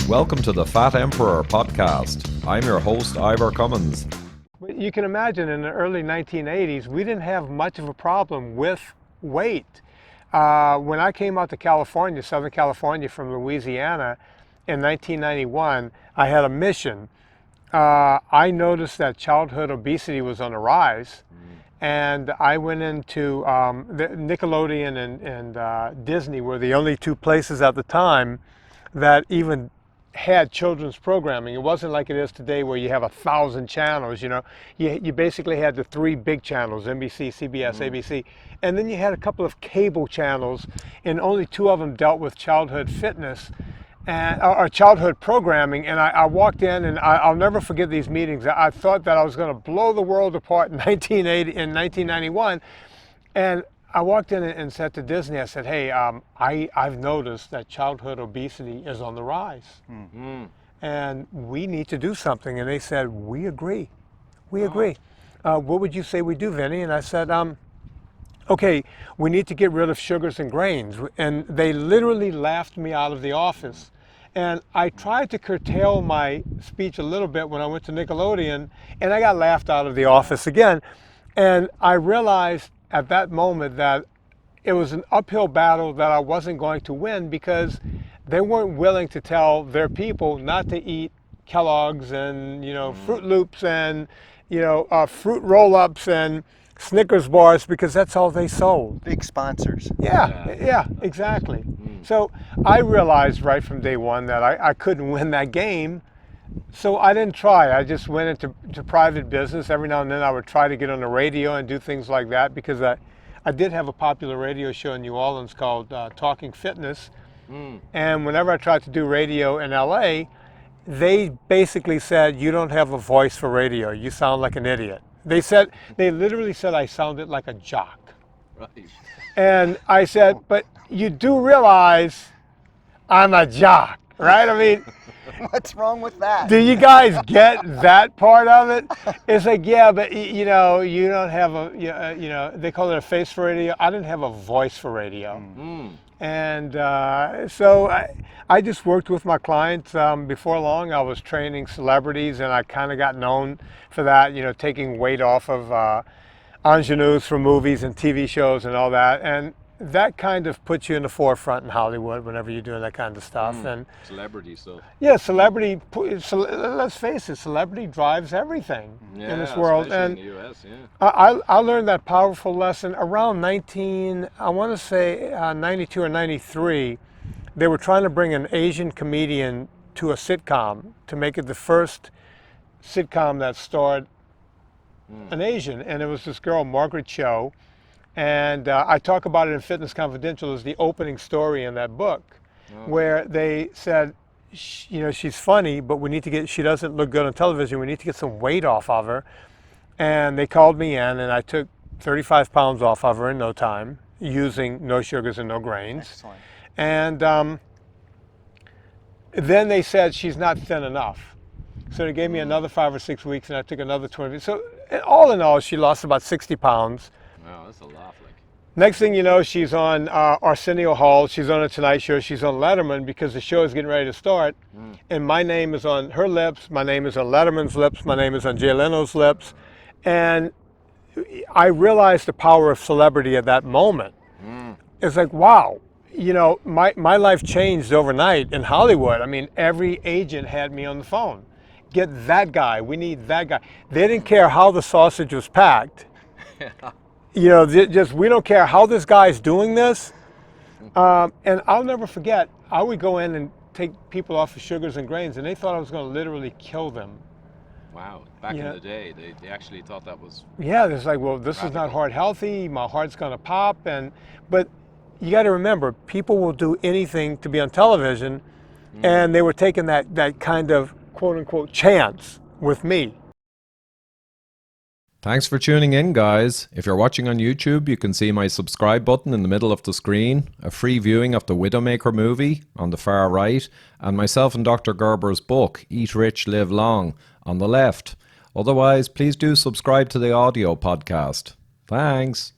Welcome to the Fat Emperor podcast. I'm your host, Ivor Cummins. You can imagine in the early 1980s, we didn't have much of a problem with weight. When I came out to California, Southern California from Louisiana in 1991, I had a mission. I noticed that childhood obesity was on the rise. And I went into Nickelodeon and Disney were the only two places at the time that even had children's programming. It wasn't like it is today where you have 1,000 channels, you know. You basically had the three big channels, NBC, CBS, ABC. And then you had a couple of cable channels, and only two of them dealt with childhood fitness and or childhood programming. And I walked in, and I'll never forget these meetings. I thought that I was going to blow the world apart in 1991. And I walked in and said to Disney, I said, hey, I've noticed that childhood obesity is on the rise. And we need to do something. And they said, we agree. We agree. What would you say we do, Vinnie? And I said, okay, we need to get rid of sugars and grains. And they literally laughed me out of the office. And I tried to curtail my speech a little bit when I went to Nickelodeon, and I got laughed out of the office again. And I realized at that moment that it was an uphill battle that I wasn't going to win, because they weren't willing to tell their people not to eat Kellogg's and, you know, Fruit Loops and, you know, fruit roll-ups and Snickers bars, because that's all they sold. Big sponsors. Yeah, exactly. So I realized right from day one that I couldn't win that game. So I didn't try. I just went into private business. Every now and then I would try to get on the radio and do things like that, because I did have a popular radio show in New Orleans called Talking Fitness. And whenever I tried to do radio in LA, they basically said, you don't have a voice for radio. You sound like an idiot. They literally said I sounded like a jock. Right. And I said, but you do realize I'm a jock, right? I mean, What's wrong with that? do you guys get that part of it? It's like, yeah, but you know, you don't have you know, they call it a face for radio. I didn't have a voice for radio. And so I just worked with my clients. Before long, I was training celebrities, and I kind of got known for that, you know, taking weight off of ingenues from movies and TV shows and all that. And that kind of puts you in the forefront in Hollywood whenever you're doing that kind of stuff. And Celebrity stuff. yeah, let's face it, celebrity drives everything in this world. And in the US, I learned that powerful lesson around 92 or 93. They were trying to bring an Asian comedian to a sitcom to make it the first sitcom that starred an Asian. And it was this girl, Margaret Cho. And I talk about it in Fitness Confidential as the opening story in that book, where they said, you know, she's funny, but she doesn't look good on television. We need to get some weight off of her. And they called me in, and I took 35 pounds off of her in no time, using no sugars and no grains. Excellent. And then they said she's not thin enough. So they gave me another 5 or 6 weeks, and I took another 20. So all in all, she lost about 60 pounds. Wow, that's a lot. Next thing you know, she's on Arsenio Hall, she's on a Tonight Show, she's on Letterman, because the show is getting ready to start. And my name is on her lips, my name is on Letterman's lips, my name is on Jay Leno's lips. And I realized the power of celebrity at that moment. It's like, wow, you know, my life changed overnight in Hollywood. I mean, every agent had me on the phone. Get that guy, we need that guy. They didn't care how the sausage was packed. You know, just we don't care how this guy's doing this. And I'll never forget, I would go in and take people off of sugars and grains, and they thought I was going to literally kill them. Wow, back in the day, they actually thought that was... Yeah, it's like, well, this is not heart healthy, my heart's going to pop. But you got to remember, people will do anything to be on television, and they were taking that kind of quote-unquote chance with me. Thanks for tuning in, guys. If you're watching on YouTube, you can see my subscribe button in the middle of the screen, a free viewing of the Widowmaker movie on the far right, and myself and Dr. Gerber's book, Eat Rich, Live Long, on the left. Otherwise, please do subscribe to the audio podcast. Thanks.